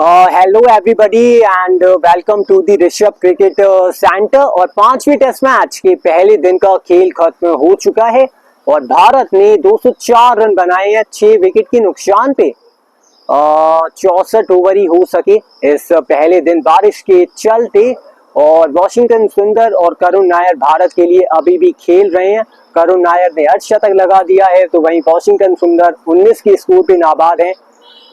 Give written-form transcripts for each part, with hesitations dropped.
Hello everybody and welcome to the Rishabh cricket centre. और पांचवें test match के पहले दिन का खेल खत्म हो चुका है और भारत ने 204 रन बनाए हैं 6 विकेट के नुकसान पे। 64 ओवर ही हो सके इस पहले दिन बारिश के चलते। और वॉशिंगटन सुंदर और करुण नायर भारत के लिए अभी भी खेल रहे हैं। करुण नायर ने अर्धशतक लगा दिया है तो वहीं वॉशिंगटन सुंदर 19 के स्कोर पे नाबाद है।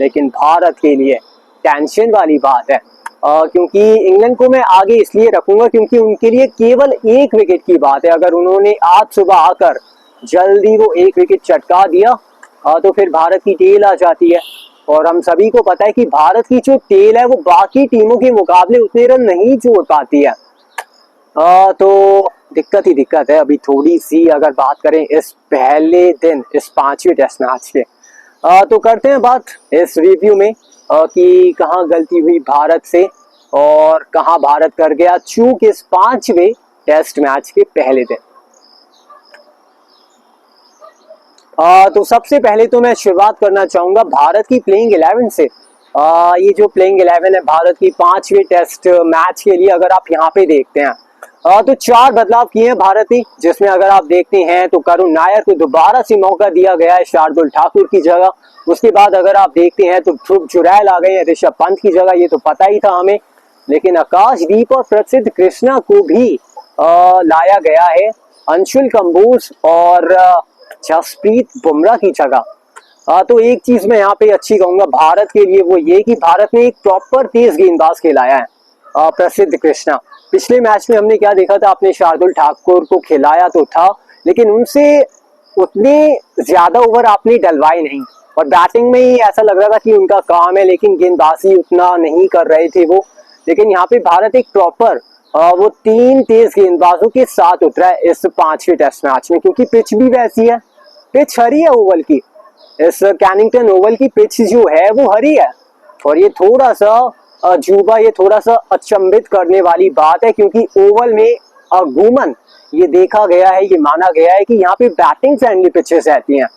लेकिन भारत के लिए टेंशन वाली बात है क्योंकि इंग्लैंड को मैं आगे इसलिए रखूंगा क्योंकि उनके लिए केवल एक विकेट की बात है। अगर उन्होंने आज सुबह आकर जल्दी वो एक विकेट चटका दिया तो फिर भारत की टेल आ जाती है। और हम सभी को पता है कि भारत की जो टेल है वो बाकी टीमों के मुकाबले उतने रन नहीं जोड़ पाती है। तो दिक्कत ही दिक्कत है अभी थोड़ी सी। अगर बात करें इस पहले दिन इस पांचवें टेस्ट मैच के तो करते हैं बात इस रिव्यू में कि कहाँ गलती हुई भारत से और कहाँ भारत कर गया चूक इस पांचवें टेस्ट मैच के पहले दिन। तो सबसे पहले तो मैं शुरुआत करना चाहूंगा भारत की प्लेइंग 11 से। ये जो प्लेइंग 11 है भारत की पांचवें टेस्ट मैच के लिए अगर आप यहाँ पे देखते हैं तो 4 बदलाव किए हैं भारत ने, जिसमें अगर आप देखते हैं तो करुण नायर को दोबारा से मौका दिया गया है शार्दुल ठाकुर की जगह। उसके बाद अगर आप देखते हैं तो ध्रुव जुरैल आ गए हैं ऋषभ पंत की जगह, ये तो पता ही था हमें। लेकिन आकाशदीप और प्रसिद्ध कृष्णा को भी लाया गया है अंशुल कंबोज और जसप्रीत बुमराह की जगह। तो एक चीज मैं यहाँ पे अच्छी कहूंगा भारत के लिए वो ये कि भारत ने एक प्रॉपर तेज गेंदबाज खिलाया है प्रसिद्ध कृष्णा। पिछले मैच में हमने क्या देखा था, आपने शार्दुल ठाकुर को खिलाया तो था लेकिन उनसे उतने ज्यादा ओवर आपने डलवाए नहीं और बैटिंग में ही ऐसा लग रहा था कि उनका काम है लेकिन गेंदबाजी उतना नहीं कर रहे थे वो। लेकिन यहाँ पे भारत एक प्रॉपर वो 3 तेज गेंदबाजों के साथ उतरा है इस पांचवें टेस्ट मैच में, क्योंकि पिच भी वैसी है, पिच हरी है ओवल की। इस कैनिंगटन ओवल की पिच जो है वो हरी है और ये थोड़ा सा ये थोड़ा सा अचंभित करने वाली बात है क्योंकि ओवल में अगूमन ये देखा गया है, ये माना गया है कि यहाँ पे बैटिंग फ्रेंडली पिचेस रहती हैं।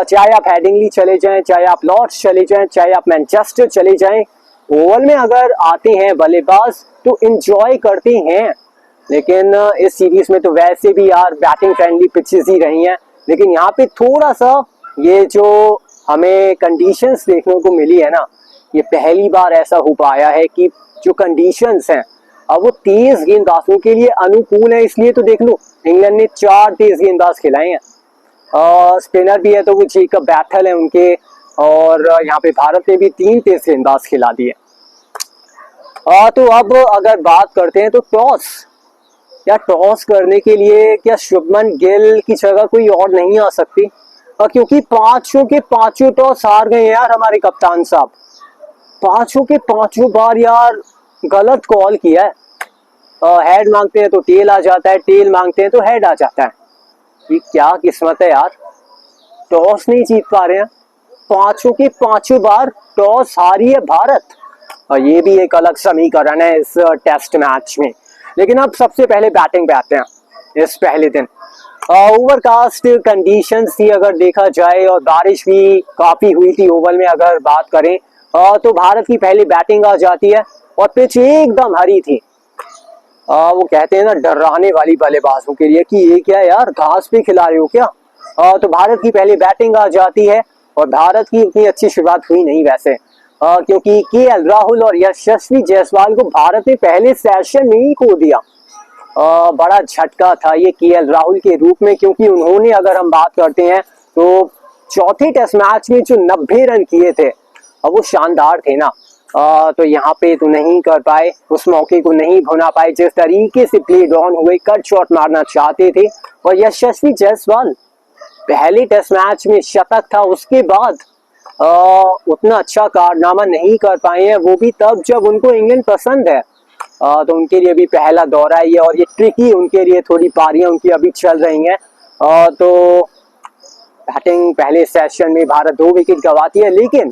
चाहे आप हेडिंगली चले जाएं, चाहे आप लॉर्ड्स चले जाएं, चाहे आप मैनचेस्टर चले जाएं, ओवल में अगर आते हैं बल्लेबाज तो एंजॉय करते हैं। लेकिन इस सीरीज में तो वैसे भी यार बैटिंग फ्रेंडली पिचेस ही रही हैं। लेकिन यहाँ पे थोड़ा सा ये जो हमें कंडीशंस देखने को मिली है ना, ये पहली बार ऐसा हो पाया है कि जो कंडीशंस हैं अब वो तेज गेंदबाजों के लिए अनुकूल है। इसलिए तो देख लो इंग्लैंड ने 4 तेज गेंदबाज खिलाए हैं, स्पिनर भी है तो वो जेकब बैथल है उनके, और यहाँ पे भारत ने भी 3 तेज गेंदबाज खिला दिए। तो अब अगर बात करते हैं तो टॉस करने के लिए क्या शुभमन गिल की जगह कोई और नहीं आ सकती? क्योंकि पांचों के पांचों टॉस हार गए यार हमारे कप्तान साहब, पांचों के पांचों बार यार गलत कॉल किया है। हेड मांगते हैं तो टेल आ जाता है, टेल मांगते हैं तो हेड आ जाता है। ये क्या किस्मत है यार, टॉस नहीं जीत पा रहे हैं, पांचों के पांचों बार टॉस हारी है भारत। और ये भी एक अलग समीकरण है इस टेस्ट मैच में। लेकिन अब सबसे पहले बैटिंग पे आते हैं इस पहले दिन। ओवरकास्ट कंडीशंस थी अगर देखा जाए और बारिश भी काफी हुई थी ओवल में अगर बात करें तो भारत की पहली बैटिंग आ जाती है और पिच एकदम हरी थी। वो कहते हैं ना डराने वाली बल्लेबाजों के लिए कि ये क्या यार घास पे खिला रहे हो क्या। तो भारत की पहली बैटिंग आ जाती है और भारत की उतनी अच्छी शुरुआत हुई नहीं वैसे, क्योंकि केएल राहुल और यशस्वी जायसवाल को भारत ने पहले सेशन में ही खो दिया। बड़ा झटका था ये केएल राहुल के रूप में, क्योंकि उन्होंने अगर हम बात करते हैं तो चौथे टेस्ट मैच में जो 90 रन किए थे वो शानदार थे ना। तो यहाँ पे तो नहीं कर पाए, उस मौके को नहीं भुना पाए जिस तरीके से प्ले डाउन हुए, कट शॉट मारना चाहते थे। और यशस्वी जायसवाल पहले टेस्ट मैच में शतक था, उसके बाद उतना अच्छा कारनामा नहीं कर पाए हैं, वो भी तब जब उनको इंग्लैंड पसंद है। तो उनके लिए भी पहला दौरा है ये और ये ट्रिकी उनके लिए थोड़ी पारियां उनकी अभी चल रही हैं। तो बैटिंग पहले सेशन में भारत 2 विकेट गंवाती है। लेकिन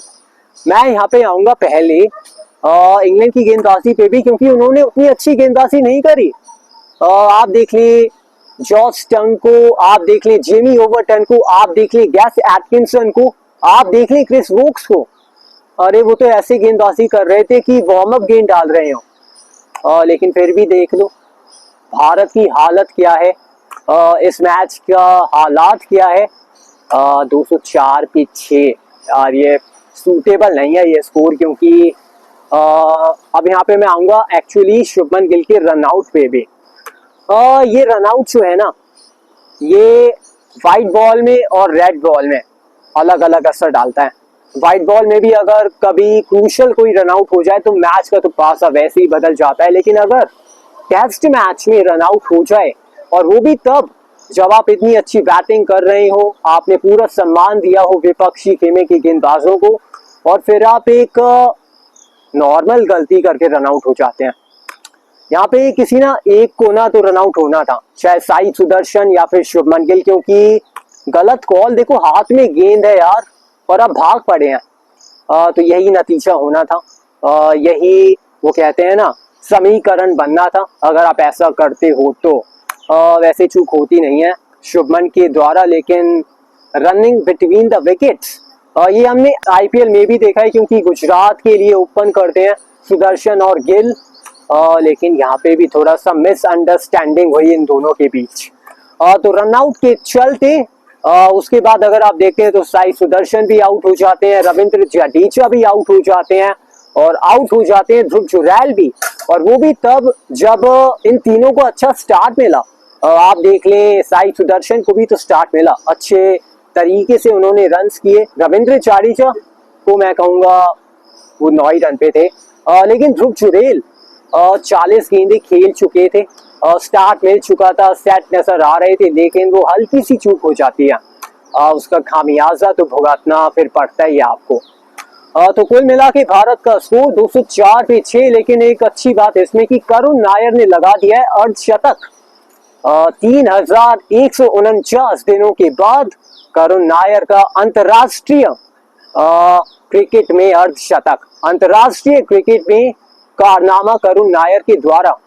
मैं यहाँ पे आऊंगा पहले इंग्लैंड की गेंदबाजी पे भी, क्योंकि उन्होंने उतनी अच्छी गेंदबाजी नहीं करी। आप देख ली जॉर्ज टंग को, आप देख ली जेमी ओवरटन को, आप देख ली गैस एटकिंसन को, आप देख ली क्रिस वोक्स को। अरे वो तो ऐसे गेंदबाजी कर रहे थे कि वार्म अप गेंद डाल रहे हो। लेकिन फिर भी देख लो भारत की हालत क्या है, इस मैच का हालात क्या है। 204 पे 6 यार, ये सूटेबल नहीं है ये स्कोर, क्योंकि अब यहाँ पे मैं आऊंगा एक्चुअली शुभमन गिल के रनआउट पे भी। ये रनआउट जो है ना, ये वाइट बॉल में और रेड बॉल में अलग अलग असर डालता है। वाइट बॉल में भी अगर कभी क्रूशल कोई रनआउट हो जाए तो मैच का तो पासा वैसे ही बदल जाता है, लेकिन अगर टेस्ट मैच में रनआउट हो जाए, और वो भी तब जब आप इतनी अच्छी बैटिंग कर रहे हो, आपने पूरा सम्मान दिया हो विपक्षी खेमे के गेंदबाजों को, और फिर आप एक नॉर्मल गलती करके रनआउट हो जाते हैं। यहाँ पे किसी ना एक को ना तो रनआउट होना था, चाहे साई सुदर्शन या फिर शुभमन गिल, क्योंकि गलत कॉल, देखो हाथ में गेंद है यार और अब भाग पड़े हैं। तो यही नतीजा होना था। यही वो कहते हैं ना समीकरण बनना था, अगर आप ऐसा करते हो तो। वैसे चूक होती नहीं है शुभमन के द्वारा, लेकिन रनिंग बिटवीन द विकेट्स ये हमने आईपीएल में भी देखा है, क्योंकि गुजरात के लिए ओपन करते हैं सुदर्शन और गिल। लेकिन यहाँ पे भी थोड़ा सा मिसअंडरस्टैंडिंग हुई इन दोनों के बीच। तो रनआउट के चलते उसके बाद अगर आप देखते हैं तो साई सुदर्शन भी आउट हो जाते हैं, रविंद्र जडेजा भी आउट हो जाते हैं, और आउट हो जाते हैं ध्रुव जुरैल भी, और वो भी तब जब इन तीनों को अच्छा स्टार्ट मिला। आप देख लें साई सुदर्शन को भी तो स्टार्ट मिला, अच्छे तरीके से उन्होंने रन्स किए। रविंद्र जडेजा को मैं कहूंगा वो 9 ही रन पे थे, लेकिन ध्रुव जुरैल 40 गेंदें खेल चुके थे, स्टार्ट मिल चुका था, सेट नजर आ रहे थे, लेकिन वो हल्की सी चूक हो जाती है। उसका खामियाजा तो भुगतना फिर पड़ता ही है आपको। तो कुल मिला के भारत का स्कोर 204 पे 6, लेकिन एक अच्छी बात इसमें कि करुण नायर ने लगा दिया है अर्धशतक। 3149 दिनों के बाद करुण नायर का अंतरराष्ट्रीय क्रिकेट में अर्धशतक, अंतरराष्ट्रीय क्रिकेट में कारनामा करुण नायर के द्वारा।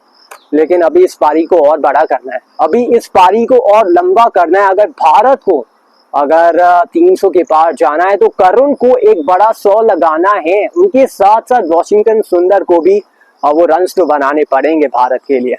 लेकिन अभी इस पारी को और बड़ा करना है, अभी इस पारी को और लंबा करना है। अगर भारत को अगर 300 के पार जाना है तो करुण को एक बड़ा 100 लगाना है, उनके साथ साथ वॉशिंगटन सुंदर को भी वो रन्स तो बनाने पड़ेंगे भारत के लिए।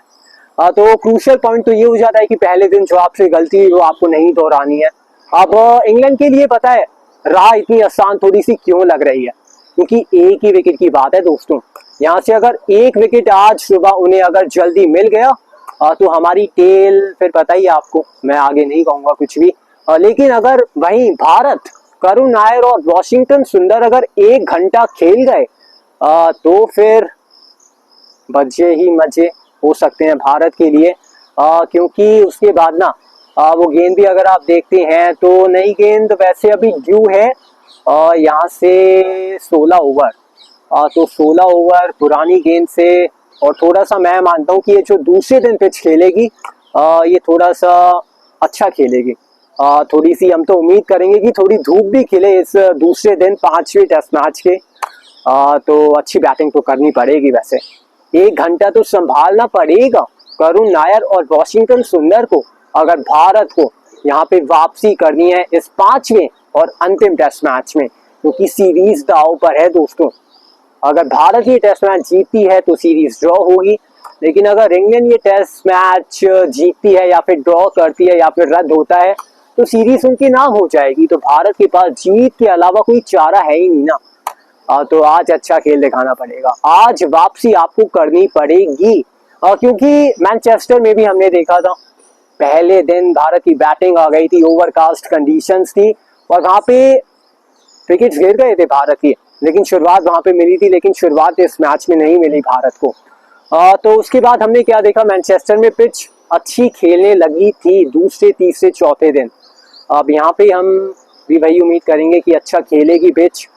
तो क्रूशियल पॉइंट तो ये हो जाता है कि पहले दिन जो आपसे गलती हुई वो आपको नहीं दोहरानी है। अब इंग्लैंड के लिए पता है राह इतनी आसान थोड़ी सी क्यों लग रही है, क्योंकि एक ही विकेट की बात है दोस्तों। यहाँ से अगर एक विकेट आज सुबह उन्हें अगर जल्दी मिल गया तो हमारी टेल फिर पता ही आपको, मैं आगे नहीं कहूंगा कुछ भी। लेकिन अगर वहीं भारत, करुण नायर और वॉशिंगटन सुंदर अगर 1 घंटा खेल गए तो फिर मजे ही मजे हो सकते हैं भारत के लिए। क्योंकि उसके बाद ना वो गेंद भी अगर आप देखते हैं तो नई गेंद वैसे अभी ड्यू है यहाँ से 16 ओवर। तो 16 ओवर पुरानी गेंद से, और थोड़ा सा मैं मानता हूँ कि ये जो दूसरे दिन पिच खेलेगी ये थोड़ा सा अच्छा खेलेगी। थोड़ी सी हम तो उम्मीद करेंगे कि थोड़ी धूप भी खिले इस दूसरे दिन 5वें टेस्ट मैच के। तो अच्छी बैटिंग तो करनी पड़ेगी। वैसे 1 घंटा तो संभालना पड़ेगा करुण नायर और वॉशिंगटन सुंदर को, अगर भारत को यहाँ पे वापसी करनी है इस 5वें और अंतिम टेस्ट मैच में, क्योंकि सीरीज दांव पर है दोस्तों। अगर भारत ये टेस्ट मैच जीतती है तो सीरीज ड्रॉ होगी, लेकिन अगर इंग्लैंड ये टेस्ट मैच जीतती है या फिर ड्रॉ करती है या फिर रद्द होता है तो सीरीज उनके नाम हो जाएगी। तो भारत के पास जीत के अलावा कोई चारा है ही नहीं ना। तो आज अच्छा खेल दिखाना पड़ेगा, आज वापसी आपको करनी पड़ेगी। क्योंकि मैनचेस्टर में भी हमने देखा था पहले दिन भारत की बैटिंग आ गई थी, ओवरकास्ट कंडीशंस थी और वहां पे विकेट्स गिर गए थे भारत की, लेकिन शुरुआत वहां पे मिली थी, लेकिन शुरुआत इस मैच में नहीं मिली भारत को। तो उसके बाद हमने क्या देखा, मैनचेस्टर में पिच अच्छी खेलने लगी थी दूसरे तीसरे चौथे दिन। अब यहाँ पे हम भी वही उम्मीद करेंगे कि अच्छा खेलेगी पिच,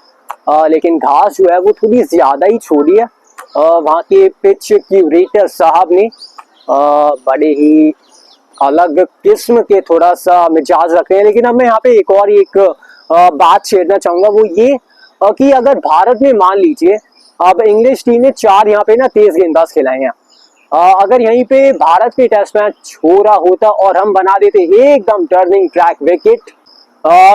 लेकिन घास जो है वो थोड़ी ज्यादा ही छोड़ी है। वहाँ के पिच क्यूरेटर साहब ने बड़े ही अलग किस्म के थोड़ा सा मिजाज रखे हैं। लेकिन अब मैं यहाँ पे एक बात छेड़ना चाहूंगा, वो ये कि अगर भारत में मान लीजिए अब इंग्लिश टीम ने 4 यहाँ पे ना तेज गेंदबाज खिलाए हैं, अगर यहीं पे भारत के टेस्ट मैच हो रहा होता और हम बना देते एकदम टर्निंग ट्रैक विकेट,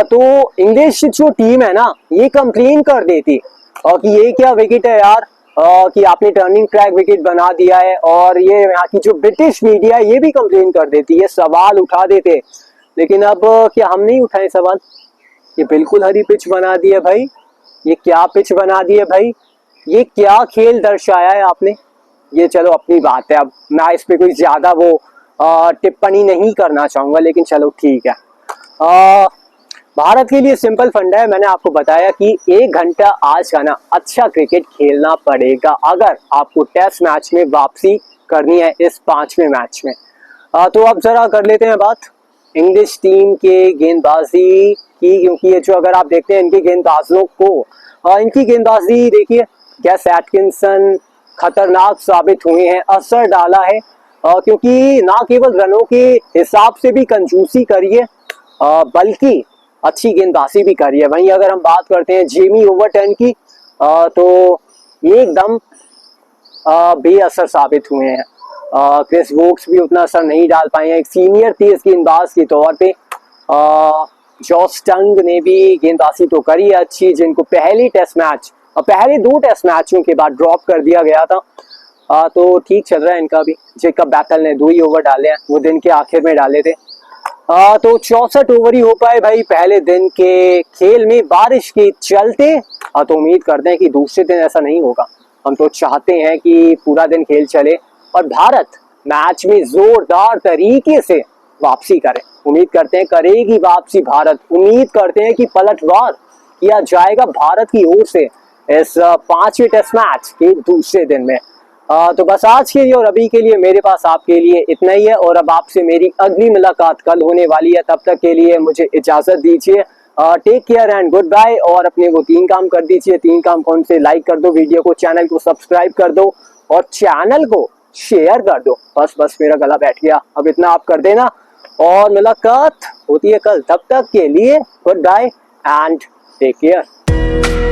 तो इंग्लिश जो टीम है ना ये कंप्लेन कर देती और कि ये क्या विकेट है यार, कि आपने टर्निंग ट्रैक विकेट बना दिया है। और ये यहाँ की जो ब्रिटिश मीडिया है ये भी कंप्लेन कर देती है, सवाल उठा देते। लेकिन अब क्या हम नहीं उठाए सवाल? ये बिल्कुल हरी पिच बना दी है भाई, ये क्या पिच बना दी है भाई, ये क्या खेल दर्शाया है आपने। ये चलो अपनी बात है, अब मैं इस पे कोई ज्यादा वो टिप्पणी नहीं करना चाहूंगा, लेकिन चलो ठीक है। भारत के लिए सिंपल फंडा है, मैंने आपको बताया कि 1 घंटा आज का ना अच्छा क्रिकेट खेलना पड़ेगा अगर आपको टेस्ट मैच में वापसी करनी है इस 5वें मैच में। तो अब जरा कर लेते हैं बात इंग्लिश टीम के गेंदबाजी की, क्योंकि ये जो अगर आप देखते हैं इनके गेंदबाजों को, इनकी गेंदबाजी देखिए, गैस एटकिंसन खतरनाक साबित हुए हैं, असर डाला है, क्योंकि ना केवल रनों के हिसाब से भी कंजूसी करिए बल्कि अच्छी गेंदबाजी भी करी है। वहीं अगर हम बात करते हैं जेमी ओवरटन की, तो ये एकदम बेअसर साबित हुए हैं। क्रिस वोक्स भी उतना असर नहीं डाल पाए हैं एक सीनियर तेज गेंदबाज के तौर पे। जॉस टंग ने भी गेंदबाजी तो करी है अच्छी, जिनको पहले टेस्ट मैच और पहले 2 टेस्ट मैचों के बाद ड्रॉप कर दिया गया था। तो ठीक चल रहा है इनका भी। जेकब बैटल ने 2 ही ओवर डाले हैं, वो दिन के आखिर में डाले थे। तो 64 ओवर ही हो पाए भाई पहले दिन के खेल में बारिश के चलते। तो उम्मीद करते हैं कि दूसरे दिन ऐसा नहीं होगा। हम तो चाहते हैं कि पूरा दिन खेल चले और भारत मैच में जोरदार तरीके से वापसी करे। उम्मीद करते हैं करेगी वापसी भारत, उम्मीद करते हैं कि पलटवार किया जाएगा भारत की ओर से इस 5वें टेस्ट मैच के दूसरे दिन में। तो बस आज के लिए और अभी के लिए मेरे पास आपके लिए इतना ही है, और अब आपसे मेरी अगली मुलाकात कल होने वाली है। तब तक के लिए मुझे इजाजत दीजिए। Take care and goodbye. और अपने वो 3 काम कर दीजिए। 3 काम कौन से? लाइक कर दो वीडियो को, चैनल को सब्सक्राइब कर दो और चैनल को शेयर कर दो। बस मेरा गला बैठ गया, अब इतना आप कर देना और मुलाकात होती है कल। तब तक के लिए goodbye and take care.